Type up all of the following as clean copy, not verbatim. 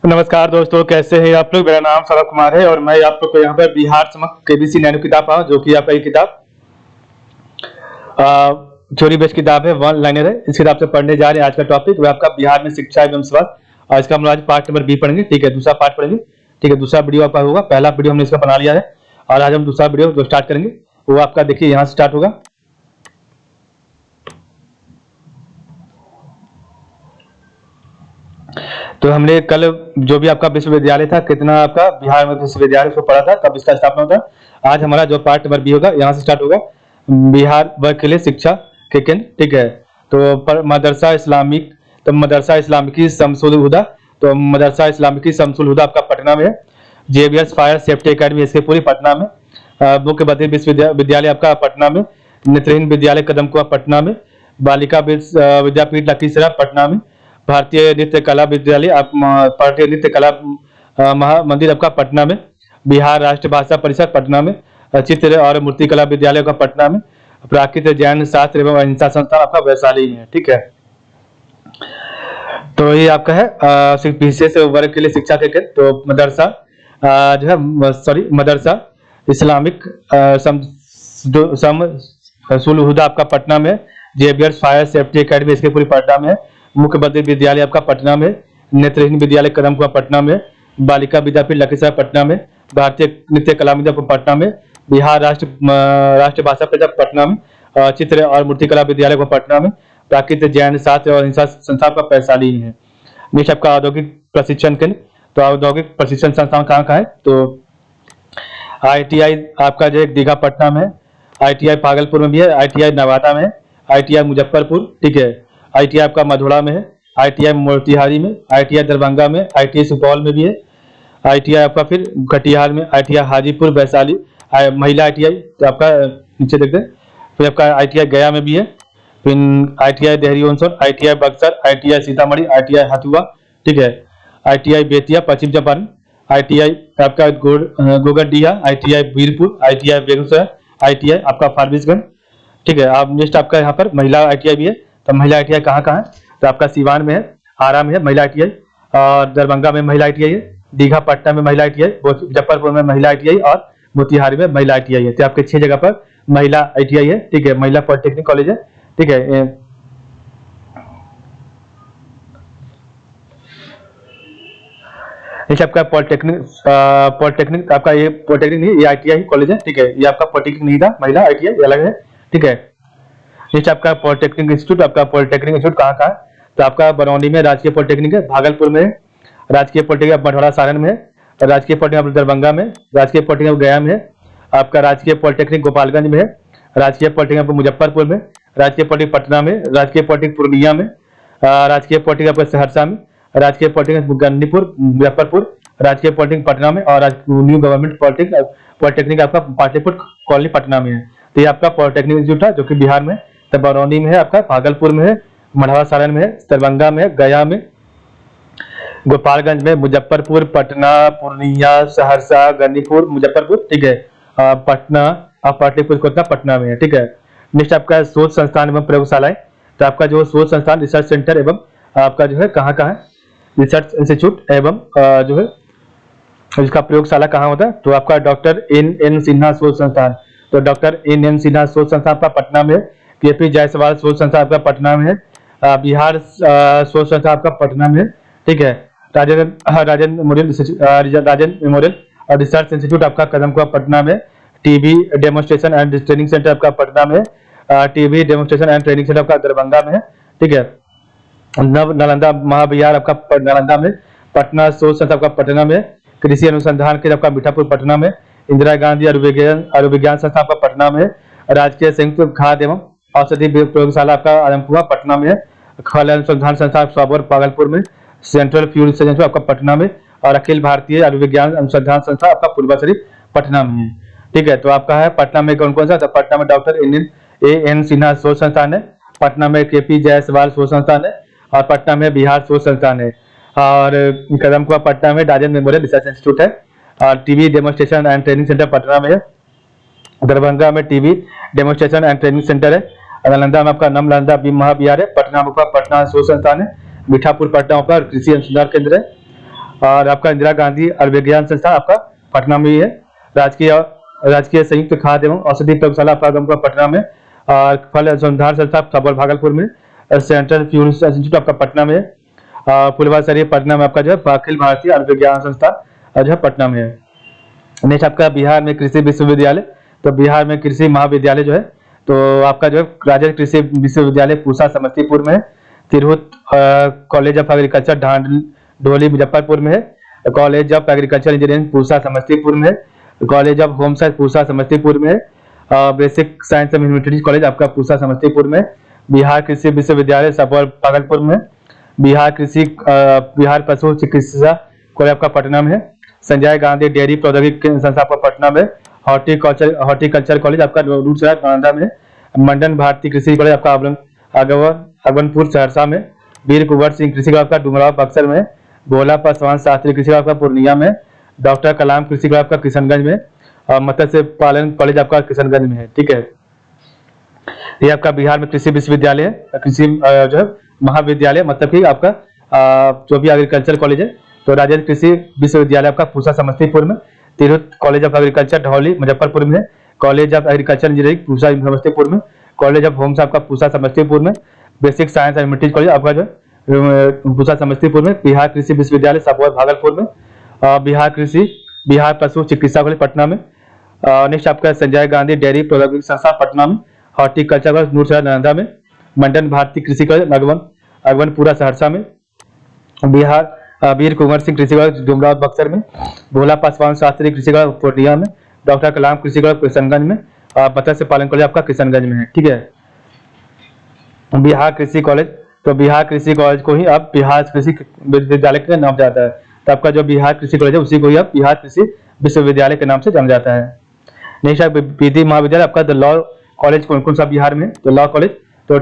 नमस्कार दोस्तों, कैसे हैं आप लोग। मेरा नाम सौरभ कुमार है और मैं आप लोग को यहाँ पर बिहार समक केबीसी नैनो किताब पाऊँ, जो कि आपका ये किताब थ्योरी बेस्ड किताब है, वन लाइनर है। इस किताब से पढ़ने जा रहे हैं। आज का टॉपिक वह आपका बिहार में शिक्षा एवं स्वास्थ्य, और इसका हम आज पार्ट नंबर बी पढ़ेंगे। ठीक है, दूसरा पार्ट पढ़ेंगे। ठीक है, दूसरा वीडियो आपका होगा। पहला वीडियो हमने इसका बना लिया है और आज हम दूसरा वीडियो जो स्टार्ट करेंगे वो आपका देखिए यहाँ से स्टार्ट होगा। तो हमने कल जो भी आपका विश्वविद्यालय था, कितना आपका बिहार में विश्वविद्यालय उसको पढ़ा था, कब इसका स्थापना होता। आज हमारा जो पार्ट नंबर बी होगा यहाँ से स्टार्ट होगा। बिहार वर्ग के लिए शिक्षा के केंद्र। ठीक है, तो मदरसा इस्लामिक, तो मदरसा इस्लामिकी शमसुल हुदा, तो मदरसा इस्लामिकी शमसुल हुदा आपका पटना में है। जेवियर्स फायर सेफ्टी एकेडमी इसके पूरी पटना में। मुख्य बद्री विश्वविद्यालय आपका पटना में। नेत्रहीन विद्यालय कदमकुआ पटना में। बालिका विद्यापीठ लखीसराय पटना में। भारतीय नृत्य कला विद्यालय भारतीय नृत्य कला महामंदिर आपका पटना में। बिहार राष्ट्र भाषा परिषद पटना में। चित्र और मूर्ति कला विद्यालय का पटना में। प्राकृतिक जैन शास्त्र एवं अहिंसा संस्थान आपका वैशाली में है। ठीक है, तो ये आपका है विशेष वर्ग के लिए शिक्षा के केंद्र। तो मदरसा जो है मदरसा इस्लामिक शमसुल हुदा आपका पटना में। जेवियर्स फायर सेफ्टी एकेडमी इसके पूरी पटना में है। मुख्य बद्री विद्यालय आपका पटना में। नेत्रहीन विद्यालय कदमकुआ पटना में। बालिका विद्यापीठ लखीसराय पटना में। भारतीय नृत्य कला विद्यापीठ पटना में। बिहार राष्ट्र भाषा परिषद पटना में। चित्र और मूर्ति कला विद्यालय को पटना में। प्राकृतिक जैन शास्त्र और अहिंसा संस्थान का वैशाली में है। नेक्स्ट आपका औद्योगिक प्रशिक्षण केंद्र। तो औद्योगिक प्रशिक्षण संस्थान कहाँ है, तो ITI आपका जो दीघा पटना में है। ITI भागलपुर में भी है। ITI नवादा में है। ITI मुजफ्फरपुर। ठीक है, ITI आपका मधुरा में है। ITI मोतिहारी में। ITI दरभंगा में। ITI सुपौल में भी है। ITI आपका फिर कटिहार में। ITI हाजीपुर वैशाली। महिला ITI तो आपका नीचे देखते हैं। फिर आपका ITI गया में भी है। फिर ITI देहरी ओनसोन। ITI Buxar. ITI Sitamarhi. ITI Hathua. ठीक है, ITI बेतिया पश्चिम चंपारण। ITI आपका गोगरडीहा। ITI Virpur. ITI Begusarai. ITI आपका फारबिसगंज। ठीक है, आप नेक्स्ट आपका यहाँ पर महिला ITI भी है। तो महिला ITI कहाँ कहाँ है, तो आपका सिवान में है, आरा में है महिला ITI, और दरभंगा में महिला ITI है। दीघा पटना में महिला ITI, मुजफ्फरपुर में महिला ITI और मोतिहारी में महिला ITI है। तो आपके 6 जगह पर महिला ITI है। ठीक है, महिला पॉलिटेक्निक कॉलेज है। ठीक है, इस आपका पॉलिटेक्निक आपका ये पॉलिटेक्निक नहीं, ये ITI कॉलेज है। ठीक है, ये आपका पॉलिटेक्निक नहीं था, महिला ITI ये अलग है। ठीक है, नेक्स्ट आपका पॉलिटेक्निक इंस्टीट्यूट। आपका पॉलिटेक्निक इंस्टीट्यूट कहाँ है, तो आपका बरौनी में राजकीय पॉलिटेक्निक है। भागलपुर में राजकीय पॉलिटेक्निक मढ़ौरा सारण में है। राजकीय पॉलिटेक्निक दरभंगा में। राजकीय पॉलिटेक्निक गया में है। आपका राजकीय पॉलिटेक्निक गोपालगंज में है। राजकीय पॉलिटेक्निक मुजफ्फरपुर में। राजकीय पॉलिटेक्निक पटना में। राजकीय पॉलिटेक्निक पूर्णिया में। राजकीय पॉलिटेक्निक आपका सहरसा में। राजकीय पॉलिटेक्निक गंडीपुर मुजफ्फरपुर। राजकीय पॉलिटेक्निक पटना में। और न्यू गवर्नमेंट पॉलिटेक्निक आपका पाटलिपुत्र कॉलोनी पटना में है। तो ये आपका पॉलिटेक्निक इंस्टीट्यूट है जो कि बिहार में, तो बरौनी में है, आपका भागलपुर में है, मढ़ौरा सारण में है, दरभंगा में है, गया में, गोपालगंज में, मुजफ्फरपुर, पटना, पूर्णिया, सहरसा, गंडीपुर, मुजफ्फरपुर। ठीक है, पटना और पाटलिपुत्र पटना में है। ठीक है, नेक्स्ट आपका शोध संस्थान एवं प्रयोगशालाएं। तो आपका जो शोध संस्थान रिसर्च सेंटर एवं आपका जो है कहाँ है, रिसर्च इंस्टीट्यूट एवं जो है इसका प्रयोगशाला कहाँ होता है, तो आपका डॉक्टर N सिन्हा शोध संस्थान। तो डॉक्टर N सिन्हा शोध संस्थान आपका पटना में है। KP जायसवाल शोध संस्थान आपका पटना में है। बिहार शोध संस्थान आपका पटना में है। ठीक है, राजेंद्र मेमोरियल और रिसर्च इंस्टीट्यूट आपका कदमकुआ पटना में। TB demonstration and training centre आपका पटना में। TB demonstration and training centre आपका दरभंगा में है। ठीक है, नालंदा महाविहार आपका नालंदा में। पटना शोध संस्थान आपका पटना में। कृषि अनुसंधान केंद्र आपका मीठापुर पटना में। इंदिरा गांधी आयुर्विज्ञान संस्थान आपका पटना में। राजकीय संयुक्त खाद्य एवं औषधि प्रयोगशाला आपका आलमपुरा पटना में है। खल अनुसंधान संस्थान स्वाबर भागलपुर में। सेंट्रल फ्यूल सेंटर आपका पटना में। और अखिल भारतीय आयुर्विज्ञान अनुसंधान संस्थान आपका फुलवासरी पटना में है। ठीक है, तो आपका है पटना में कौन कौन सा, तो पटना में डॉक्टर N सिन्हा शोध संस्थान है। पटना में KP जायसवाल शोध संस्थान है। और पटना में बिहार शोध संस्थान है। और कदमकुआ पटना में राजेंद्र मेमोरियल रिसर्च इंस्टीट्यूट है। और TB demonstration and training centre Patna में है। दरभंगा में TB demonstration and training centre है। नालंदा में आपका नालंदा महाविहार है। पटना में आपका पटना शोध संस्थान है। मीठापुर पटना आपका कृषि अनुसंधान केंद्र है। और आपका इंदिरा गांधी आयुर्विज्ञान संस्थान आपका पटना में ही है। राजकीय राजकीय संयुक्त खाद्य एवं औषधि प्रयोगशाला आपका पटना में, और फल अनुसंधान संस्थान सबल भागलपुर में, सेंट्रल फ्यूल इंस्टीट्यूट आपका पटना में है, फुलवासरी पटना में आपका जो है अखिल भारतीय आयुर्विज्ञान संस्थान जो है पटना में है। नेक्स्ट आपका बिहार में कृषि विश्वविद्यालय, तो बिहार में कृषि महाविद्यालय जो है तो आपका जो है राजकीय कृषि विश्वविद्यालय पूसा समस्तीपुर में है। तिरहुत कॉलेज ऑफ एग्रीकल्चर ढोली मुजफ्फरपुर में है। College of agriculture engineering Pusa Samastipur में है। College of home science Pusa Samastipur में है। Basic science and humanities college आपका पूसा समस्तीपुर में। बिहार कृषि विश्वविद्यालय सबौर भागलपुर में। बिहार पशु चिकित्सा कॉलेज आपका पटना में है। संजय गांधी डेयरी प्रौद्योगिकी संस्थान आपका पटना में। हॉर्टिकल्चर कॉलेज आपका रूरसराय नालंदा में। मंडन भारती कृषि कॉलेज आपका अगवनपुर सहरसा में। वीर कुंवर सिंह कृषि कॉलेज आपका डुमराव बक्सर में। भोला पासवान शास्त्री कृषि कॉलेज आपका पूर्णिया में। डॉक्टर कलाम कृषि कॉलेज आपका किशनगंज में। और मत्स्य पालन कॉलेज आपका किशनगंज में है। ठीक है, ये आपका बिहार में कृषि विश्वविद्यालय है, कृषि जो है महाविद्यालय, मतलब कि आपका जो भी एग्रीकल्चर कॉलेज है तो राजकीय कृषि विश्वविद्यालय आपका पूसा समस्तीपुर में। Tirhut college of agriculture Dholi Muzaffarpur में है। College of agriculture engineering Pusa Samastipur में। कॉलेज ऑफ होम्स आपका पूसा समस्तीपुर में। Basic science and humanities college आपका जो है पूसा समस्तीपुर में। बिहार कृषि विश्वविद्यालय सबौर भागलपुर में। बिहार पशु चिकित्सा कॉलेज पटना में। नेक्स्ट आपका संजय गांधी डेयरी प्रौद्योगिकी संस्थान पटना में। हॉर्टिकल्चर कॉलेज नूरसराय नालंदा में। मंडन भारती कृषि कॉलेज अगवनपुरा सहरसा में। वीर कुंवर सिंह कृषि कॉलेज डुमराव बक्सर में। भोला पासवान शास्त्री कृषि कॉलेज पूर्णिया में। डॉक्टर कलाम कृषि कॉलेज किशनगंज में। मत्स्य पालन कॉलेज आपका किशनगंज में है। ठीक है, बिहार कृषि कॉलेज, तो बिहार कृषि कॉलेज को ही आप बिहार कृषि विश्वविद्यालय के नाम से जाता है। तो आपका जो बिहार कृषि कॉलेज है उसी को ही आप बिहार कृषि विश्वविद्यालय के नाम से जाना जाता है। नेक्स्ट विधि महाविद्यालय आपका द लॉ कॉलेज कौन सा बिहार में, तो लॉ कॉलेज तो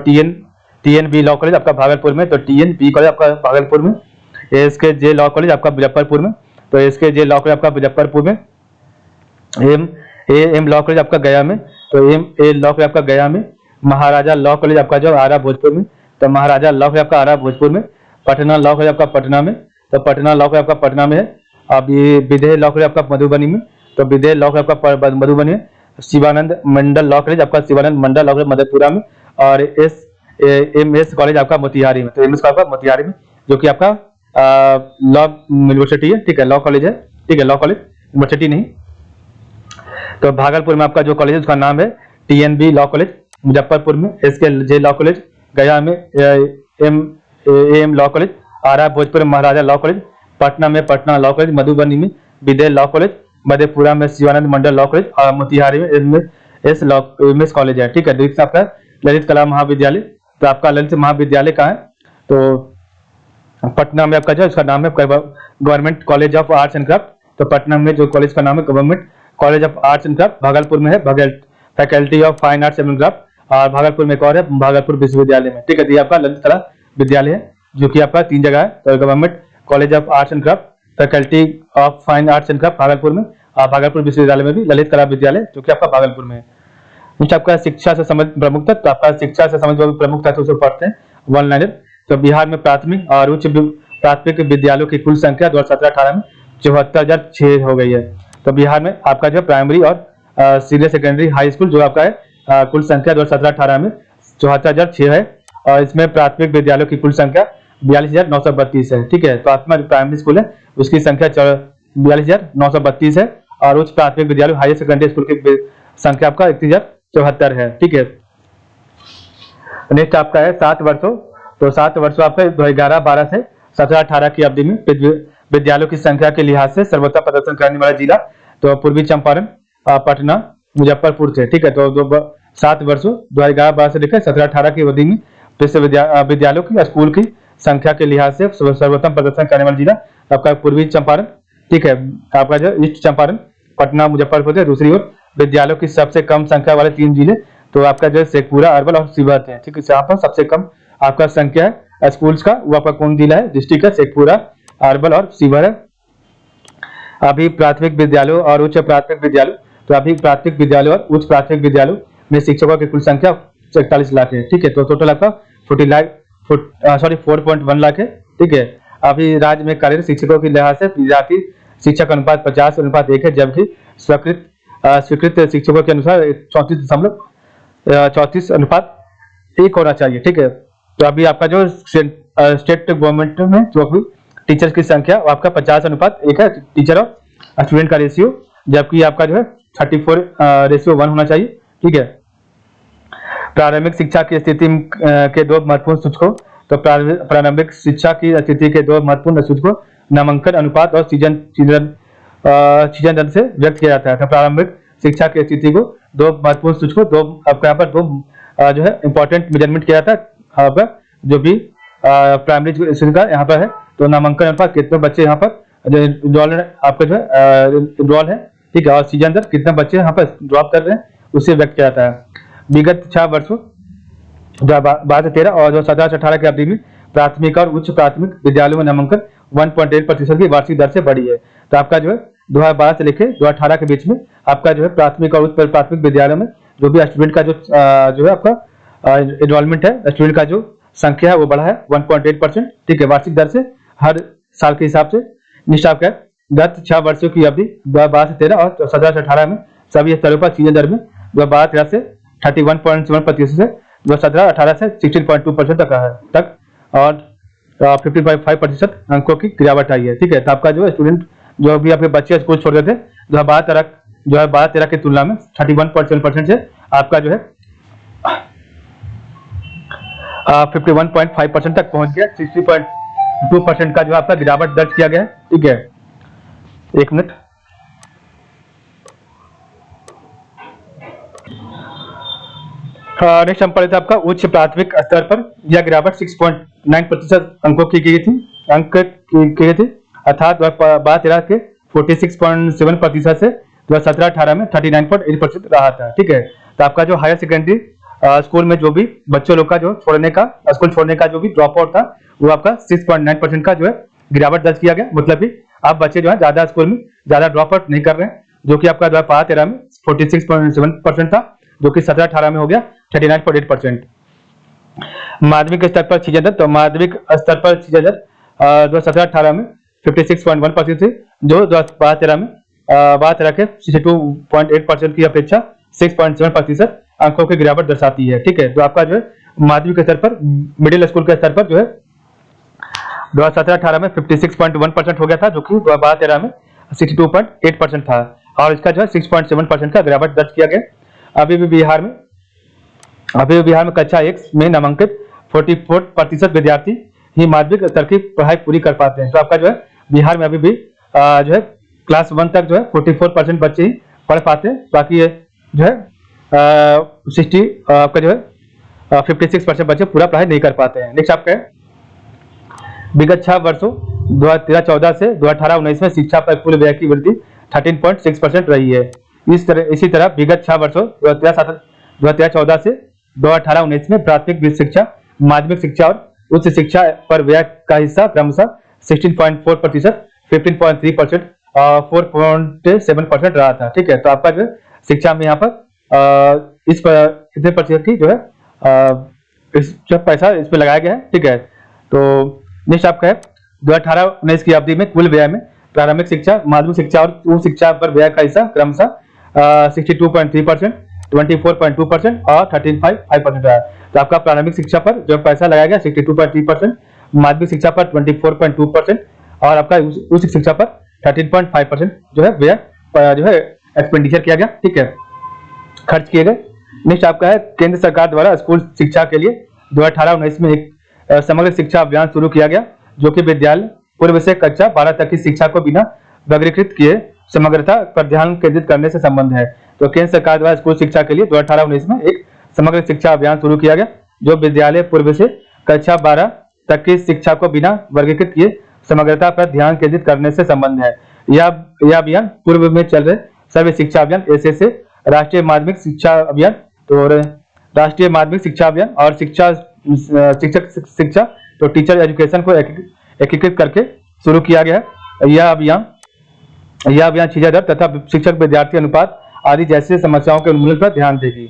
TNB लॉ कॉलेज आपका भागलपुर में। तो TNB कॉलेज आपका भागलपुर में। SKJ लॉ कॉलेज आपका मुजफ्फरपुर में। तो SKJ लॉ कॉलेज आपका मुजफ्फरपुर में। AM लॉ कॉलेज आपका गया में। तो MA लॉ कॉलेज आपका गया में। महाराजा लॉ कॉलेज आपका जो आरा भोजपुर में। तो महाराजा लॉ कॉलेज आपका आरा भोजपुर में। पटना लॉ कॉलेज आपका पटना में। तो पटना लॉ कॉलेज आपका पटना में है। अब ये विधेय लॉ कॉलेज आपका मधुबनी में। तो विधेय लॉ कॉलेज आपका मधुबनी में। शिवानंद मंडल लॉ कॉलेज आपका शिवानंद मंडल लॉ कॉलेज मधेपुरा में। और MS कॉलेज आपका मोतिहारी में। तो MS कॉलेज आपका मोतिहारी में, जो कि आपका लॉ यूनिवर्सिटी है। ठीक है, लॉ कॉलेज है। ठीक है, लॉ कॉलेज यूनिवर्सिटी नहीं। तो भागलपुर में आपका जो कॉलेज है उसका नाम है TNB लॉ कॉलेज। मुजफ्फरपुर में SKJ लॉ कॉलेज। गया में AM लॉ कॉलेज। आरा भोजपुर में महाराजा लॉ कॉलेज। पटना में पटना लॉ कॉलेज। मधुबनी में विधेय लॉ कॉलेज। मधेपुरा में शिवानंद मंडल लॉ कॉलेज। और मोतिहारी में MS कॉलेज है। ठीक है, नेक्स्ट आपका ललित कला महाविद्यालय। तो आपका ललित महाविद्यालय कहाँ है, तो पटना में आपका जो है उसका नाम है government college of arts and craft. तो पटना में जो कॉलेज का नाम है government college of arts and craft. Bhagalpur में है faculty of fine arts and craft. और भागलपुर में एक और है भागलपुर विश्वविद्यालय में। ठीक है, तो ये आपका ललित कला विद्यालय है, जो कि आपका 3 जगह है। तो government college of arts and craft, faculty of fine arts and craft Bhagalpur में, और भागलपुर विश्वविद्यालय में भी ललित कला विद्यालय, जो कि आपका भागलपुर में है। नेक्स्ट आपका शिक्षा से संबंधित प्रमुख तत्व। तो आपका शिक्षा से संबंधित प्रमुख तत्व से पढ़ते हैं वन लाइनर। तो बिहार में प्राथमिक और उच्च प्राथमिक विद्यालयों की कुल संख्या 2017-18 में 74,006 हो गई है। तो बिहार में आपका जो प्राइमरी और सीनियर सेकेंडरी हाई स्कूल जो आपका है कुल संख्या 2017-18 में 74,006 है। और इसमें प्राथमिक विद्यालयों की कुल संख्या 42,932 है। ठीक है, तो आपका प्राइमरी स्कूल है उसकी संख्या 42,932 है। और उच्च प्राथमिक विद्यालय हाई सेकेंडरी स्कूल की संख्या आपका 31,074 है। ठीक है, नेक्स्ट आपका है 7 वर्षों। तो 7 वर्षों आपका 2011-12 से 17-18 की अवधि में विद्यालयों की संख्या के लिहाज से सर्वोत्तम प्रदर्शन करने वाला जिला तो पूर्वी चंपारण, पटना, मुजफ्फरपुर थे। ठीक है, तो 7 वर्षों 2011-12 से लेकर 17-18 की अवधि में विद्यालयों की स्कूल की संख्या के लिहाज से सर्वोत्तम प्रदर्शन करने वाला जिला आपका पूर्वी चंपारण। ठीक है, आपका जो ईस्ट चंपारण, पटना, मुजफ्फरपुर है। दूसरी ओर विद्यालयों की सबसे कम संख्या वाले 3 जिले तो आपका जो शेखपुरा, अरवल और शिवहर है। ठीक है, यहाँ पर सबसे कम आपका संख्या है स्कूल्स का, वो आपका कौन जिला है, डिस्ट्रिक्ट है शेखपुरा, अरवल और शिवहर है। अभी प्राथमिक विद्यालयों और उच्च प्राथमिक विद्यालय, तो अभी प्राथमिक विद्यालय और उच्च प्राथमिक विद्यालय में शिक्षकों की कुल संख्या 41 लाख है। ठीक है, तो टोटल आपका 4.1 लाख है। ठीक है, अभी राज्य में कार्यरत शिक्षकों की लिहाज से विद्यार्थी शिक्षक अनुपात 50:1 है, जबकि स्वीकृत शिक्षकों के अनुसार 34:1 होना चाहिए। ठीक है, तो अभी आपका जो स्टेट गवर्नमेंट में जो भी टीचर्स की संख्या वो आपका 50:1 है, टीचर और स्टूडेंट का रेशियो, जबकि आपका जो है 34:1 होना चाहिए। ठीक है, प्रारंभिक शिक्षा की स्थिति के दो महत्वपूर्ण सूचकों, तो प्रारंभिक शिक्षा की स्थिति के दो महत्वपूर्ण सूचकों नामांकन अनुपात और सीजन दर से व्यक्त किया जाता है। तो प्रारंभिक शिक्षा की स्थिति को दो महत्वपूर्ण सूचकों, दो आपका यहाँ पर दो जो है इंपॉर्टेंट मेजरमेंट किया जाता है यहाँ पर, जो भी प्राइमरी एजुकेशन का यहाँ पर है। तो नामांकन अनुपात कितने बच्चे यहाँ पर जो इनरोल आपका जो है इनरोल है, ठीक है, और सीजन दर कितने बच्चे यहाँ पर ड्रॉप कर रहे हैं उसे व्यक्त किया जाता है। विगत 6 वर्षों 2013 और 2017 से 18 की अवधि में प्राथमिक और उच्च प्राथमिक विद्यालयों में नामांकन 1.8% की वार्षिक दर से बढ़ी है। तो आपका जो है 2012 से लेकर 2018 के बीच में आपका जो है प्राथमिक और उच्च प्राथमिक विद्यालयों में जो भी स्टूडेंट का जो है आपका एनरोलमेंट है, स्टूडेंट का जो संख्या है वो बढ़ा है 1.8%, ठीक है, वार्षिक दर से हर साल के हिसाब से। निश्चित आपका गत 6 वर्षों की अवधि 2012 से 13 और 2017 से 18 में सभी स्तरों पर सीजन दर में 2012-13 से 31.7% से 2017-18 से 16.2% तक और 50.5% अंकों की गिरावट आई है। ठीक है, तो आपका जो स्टूडेंट जो भी आपके बच्चे स्कूल छोड़ गए थे 2012-13 की तुलना में 31.7% से आपका जो है 51.5% तक पहुंच गया। 60.2% का जो आपका गिरावट दर्ज किया गया है। ठीक है, एक मिनट। नेक्स्ट हम पढ़े थे आपका उच्च प्राथमिक स्तर पर यह गिरावट 6.9% अंकों की गई थी अर्थात 2012-13 के 46.7% से 2017-18 में 39.8% रहा था। ठीक है, तो आपका जो हायर सेकेंडरी स्कूल में जो भी बच्चों लोग का जो स्कूल छोड़ने का जो भी ड्रॉप आउट था वो आपका 6.9% का जो है गिरावट दर्ज किया गया। मतलब कि आप बच्चे जो है ज्यादा स्कूल में ज्यादा ड्रॉप आउट नहीं कर रहे हैं, जो कि आपका 2012-13 में 46.7% था, जो कि 17-18 में हो गया 39.8%। माध्यमिक स्तर पर सीजन दर, तो माध्यमिक स्तर पर सीजन दर 2017-18 में 56.1% थी, जो 2012-13 में 12-13 के 62.8% की अपेक्षा 6.7% अंकों की गिरावट दर्शाती है। ठीक है, तो आपका जो है माध्यमिक स्तर पर मिडिल स्कूल के स्तर पर जो है 2017-18 में 56.1% हो गया था, जो कि 2012-13 में 62.8% था, और इसका जो है 6.7% का गिरावट दर्ज किया गया। अभी भी बिहार में कक्षा 1 में नामांकित 44% विद्यार्थी ही माध्यमिक स्तर की पढ़ाई पूरी कर पाते हैं। तो आपका जो है बिहार में अभी भी जो है क्लास 1 तक जो है 44% बच्चे ही पढ़ पाते हैं, बाकी ये जो है 56% बच्चे पूरा पढ़ाई नहीं कर पाते हैं। नेक्स्ट आपका है विगत 6 वर्षों 2013-14 से 2018-19 में शिक्षा पर कुल व्यय की वृद्धि 13.6% रही है। इसी तरह विगत 6 वर्षों 2013-14 से 2018-19 में प्राथमिक शिक्षा, माध्यमिक शिक्षा और उच्च शिक्षा पर व्यय का हिस्सा क्रमशः 16.4%, 15.3% और 4.7% रहा था। ठीक है, तो आपका जो है शिक्षा में यहाँ पर इस पर कितने प्रतिशत की जो है जो पैसा इस पर लगाया गया है। ठीक है, तो नेक्स्ट आपका है 2018-19 की अवधि में कुल व्यय में प्रारंभिक शिक्षा, माध्यमिक शिक्षा और उच्च शिक्षा पर व्यय का हिस्सा क्रमशः 62.3%, 24.2% और 13.5% रहा है। तो आपका प्रारंभिक शिक्षा पर जो पैसा लगाया गया 62.3%, माध्यमिक शिक्षा पर 24.2% और आपका उच्च शिक्षा पर 13.5% जो है व्यय जो है एक्सपेंडिचर किया गया। ठीक है, खर्च किए गए। नेक्स्ट आपका है केंद्र सरकार द्वारा स्कूल शिक्षा के लिए 2018-19 में एक समग्र शिक्षा अभियान शुरू किया गया, जो कि विद्यालय पूर्व से कक्षा 12 तक की शिक्षा को बिना वर्गीकृत किए समग्रता पर ध्यान केंद्रित करने से संबंध है। तो केंद्र सरकार द्वारा स्कूल शिक्षा के लिए 2018-19 में एक समग्र शिक्षा अभियान शुरू किया गया, जो विद्यालय पूर्व से कक्षा 12 तक की शिक्षा को बिना वर्गीकृत किए समग्रता पर ध्यान केंद्रित करने से संबंध है। यह अभियान पूर्व में चल रहे सर्व शिक्षा अभियान, एसएसए, राष्ट्रीय माध्यमिक शिक्षा अभियान, तो राष्ट्रीय माध्यमिक शिक्षा अभियान और शिक्षक शिक्षा, तो टीचर एजुकेशन को एकीकृत करके शुरू किया गया है। यह अभियान शिक्षा दर तथा शिक्षक विद्यार्थी अनुपात आदि जैसी समस्याओं के उन्मूलन पर ध्यान देगी।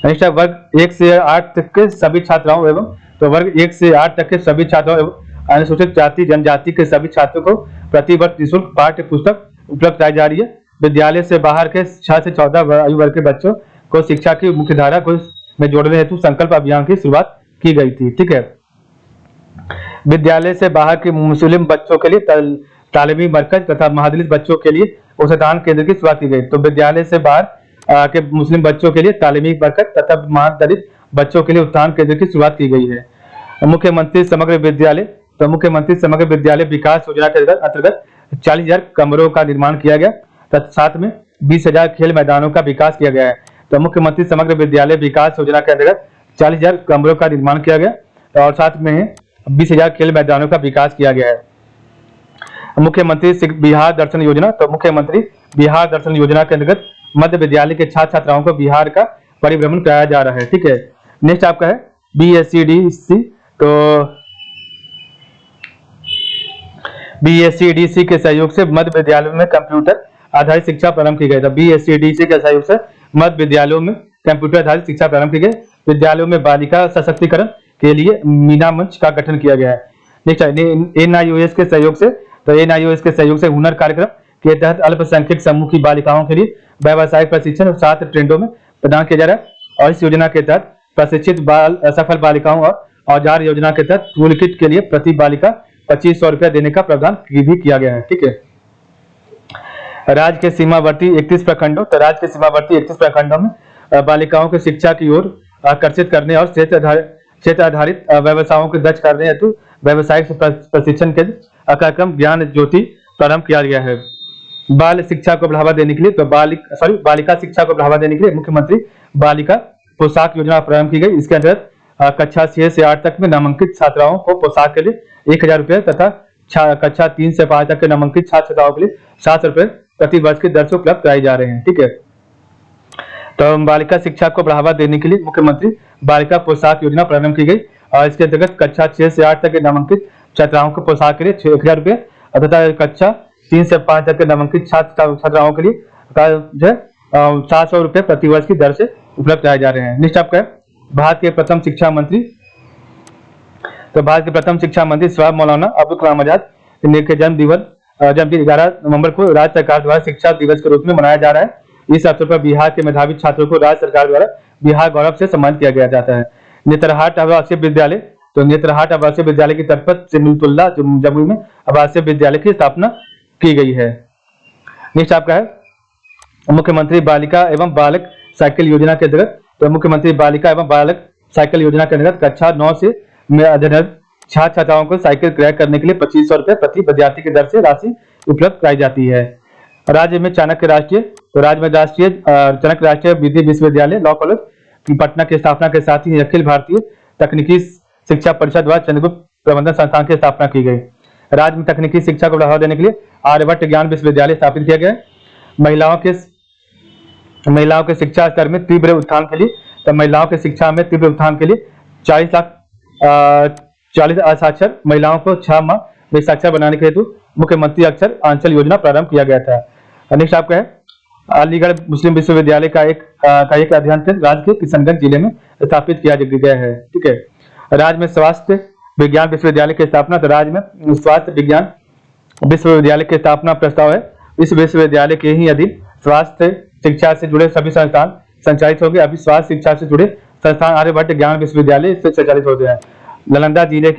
नेक्स्ट है वर्ग 1 से 8 तक के सभी छात्राओं एवं तो वर्ग 1 से 8 तक के सभी छात्राओं अनुसूचित जाति जनजाति के सभी छात्रों को प्रति वर्ष निःशुल्क पाठ्य पुस्तक उपलब्ध कराई जा रही है। विद्यालय से बाहर के 6 से 14 आयु वर्ग के बच्चों को शिक्षा की मुख्य धारा को में जोड़ने हेतु संकल्प अभियान की शुरुआत की गई थी। ठीक है, विद्यालय से बाहर के मुस्लिम बच्चों के लिए तालीमी मरकज तथा महादलित बच्चों के लिए उच्चतम केंद्र की शुरुआत की गई। तो विद्यालय से बाहर के मुस्लिम बच्चों के लिए तालीमी मरकज तथा महादलित बच्चों के लिए उच्चतम केंद्र की शुरुआत की गई है। मुख्यमंत्री समग्र विद्यालय, तो मुख्यमंत्री समग्र विद्यालय विकास योजना के अंतर्गत 40,000 कमरों का निर्माण किया गया तथा साथ में 20,000 खेल मैदानों का विकास किया गया है। तो मुख्यमंत्री समग्र विद्यालय विकास योजना के अंतर्गत 40,000 कमरों का निर्माण किया गया और साथ में 20,000 खेल मैदानों का विकास किया गया है। मुख्यमंत्री बिहार दर्शन योजना, तो मुख्यमंत्री बिहार दर्शन योजना के अंतर्गत मध्य विद्यालय के छात्र छात्राओं को बिहार का परिभ्रमण कराया जा रहा है। ठीक है, नेक्स्ट आपका है BSCDC, तो BSCDC के सहयोग से मध्य विद्यालयों में कंप्यूटर आधारित शिक्षा प्रारंभ की गई। तो BSCDC के सहयोग से मध्य विद्यालयों में कंप्यूटर आधारित शिक्षा प्रारंभ की गई। विद्यालयों में बालिका सशक्तिकरण के लिए मीना मंच का गठन किया गया है। नेक्स्ट NIOS के सहयोग से, तो NIOS के सहयोग से हुनर कार्यक्रम के तहत अल्पसंख्यक समूह की बालिकाओं के लिए व्यावसायिक प्रशिक्षण 7 ट्रेंडों में प्रदान किया जा रहा है और इस योजना के तहत प्रशिक्षित सफल बालिकाओं और औजार योजना के तहत टूल किट के लिए प्रति बालिका 2500 रुपया देने का प्रावधान भी किया गया है। ठीक है, राज्य के सीमावर्ती 31 प्रखंडों, तो राज्य के सीमावर्ती 31 प्रखंडों में बालिकाओं को शिक्षा की ओर आकर्षित करने और क्षेत्र आधारित व्यवसायों को दक्ष करने हेतु व्यवसायिक प्रशिक्षण के कार्यक्रम ज्ञान ज्योति प्रारंभ किया गया है। बाल शिक्षा को बढ़ावा देने के लिए, तो बालिका शिक्षा को बढ़ावा देने के लिए मुख्यमंत्री बालिका पोशाक योजना प्रारंभ की गई। इसके अंतर्गत कक्षा 6 से 8 तक में नामांकित छात्राओं को पोशाक के लिए 1,000 रुपये तथा कक्षा 3 से 5 तक के नामांकित छात्र छात्राओं के लिए 700 रुपये प्रति वर्ष की दर से उपलब्ध कराई जा रहे हैं। ठीक है, तो बालिका शिक्षा को बढ़ावा देने के लिए मुख्यमंत्री बालिका पोशाक योजना प्रारंभ की गई और इसके अंतर्गत कक्षा 6 से 8 तक के नामांकित छात्राओं को पोशाक के लिए 1,000 रुपये तथा कक्षा 3 से 5 तक के नामांकित छात्र छात्राओं के लिए जो है 700 रुपये प्रति वर्ष की दर से उपलब्ध कराए जा रहे हैं। नेक्स्ट आपका भारत के प्रथम शिक्षा मंत्री, तो भारत के प्रथम शिक्षा मंत्री सवाब मौलाना अब्दुल कलाम आजाद के जन्मदिन 11 नवंबर को राज्य सरकार द्वारा शिक्षा दिवस के रूप में मनाया जा रहा है। इस अवसर पर बिहार के मेधावी छात्रों को राज्य सरकार द्वारा बिहार गौरव से सम्मानित किया गया जाता है। नेतरहाट आवासीय विद्यालय, तो नेतरहाट आवासीय विद्यालय की तरफ से सिमलतुल्ला जमुई में आवासीय विद्यालय की स्थापना की गई है। नेक्स्ट आपका है मुख्यमंत्री बालिका एवं बालक साइकिल योजना के अंतर्गत, तो मुख्यमंत्री बालिका एवं बालक साइकिल योजना के अंतर्गत कक्षा 9 से छात्र छात्राओं को साइकिल क्रय करने के लिए 2500 रुपये प्रति विद्यार्थी की दर से राशि उपलब्ध कराई जाती है। राज्य में चाणक्य राष्ट्रीय, तो राज्य में राष्ट्रीय चाणक्य राष्ट्रीय विधि विश्वविद्यालय लॉ कॉलेज की पटना की स्थापना के साथ ही अखिल भारतीय तकनीकी शिक्षा परिषद द्वारा चंद्रगुप्त प्रबंधन संस्थान की स्थापना की गई। राज्य में तकनीकी शिक्षा को बढ़ावा देने के लिए आर्यभट्ट ज्ञान विश्वविद्यालय स्थापित किया गया है। महिलाओं के शिक्षा स्तर में तीव्र उत्थान के लिए, तो महिलाओं के शिक्षा में तीव्र उत्थान के लिए 40 असाक्षर महिलाओं को 6 माह में साक्षर बनाने के हेतु मुख्यमंत्री अक्षर आंचल योजना प्रारंभ किया गया था। नेक्स्ट आपका है अलीगढ़ मुस्लिम विश्वविद्यालय का एक अध्ययन केंद्र राज्य के किशनगंज जिले में स्थापित किया गया है। ठीक है, राज्य में स्वास्थ्य विज्ञान विश्वविद्यालय की स्थापना, तो राज्य में स्वास्थ्य विज्ञान विश्वविद्यालय की स्थापना प्रस्ताव है। इस विश्वविद्यालय के ही अधीन स्वास्थ्य शिक्षा से जुड़े सभी संस्थान संचालित होंगे। अभी स्वास्थ्य शिक्षा से जुड़े संस्थान आर्यभट्ट ज्ञान विश्वविद्यालय से संचालित होते हैं। नालंदा जिले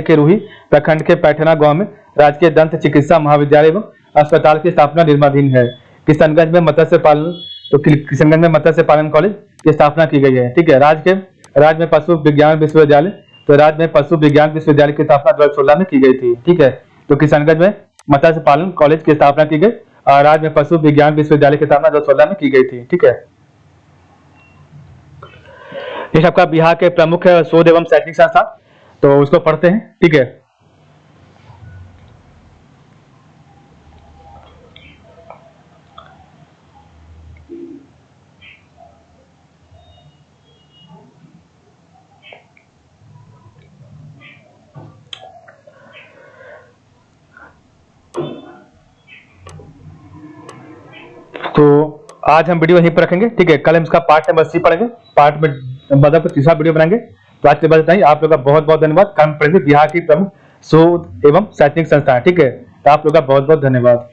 के रूही प्रखंड के पैठना गांव में राजकीय दंत चिकित्सा महाविद्यालय एवं अस्पताल की स्थापना निर्माणाधीन है। किशनगंज में मत्स्य पालन कॉलेज की स्थापना की गई है। ठीक है, राज्य में पशु विज्ञान विश्वविद्यालय, तो राज्य में पशु विज्ञान विश्वविद्यालय की स्थापना 2016 में की गई थी। ठीक है, तो किशनगंज में मत्स्य पालन कॉलेज की स्थापना की गई और राज्य में पशु विज्ञान विश्वविद्यालय की स्थापना 2016 में की गई थी। ठीक है, ये सबका बिहार के प्रमुख शोध एवं शैक्षणिक संस्थान, तो उसको पढ़ते हैं। ठीक है, तो आज हम वीडियो यहीं पर रखेंगे। ठीक है, कल हम इसका पार्ट नंबर 3 पढ़ेंगे। पार्ट में मतलब तीसरा वीडियो बनाएंगे। तो आज के बाद बताइए, आप लोग का बहुत बहुत धन्यवाद। कर्म परिषद बिहार की प्रमुख शोध एवं शैक्षणिक संस्था है, ठीक है। तो आप लोग का बहुत बहुत धन्यवाद।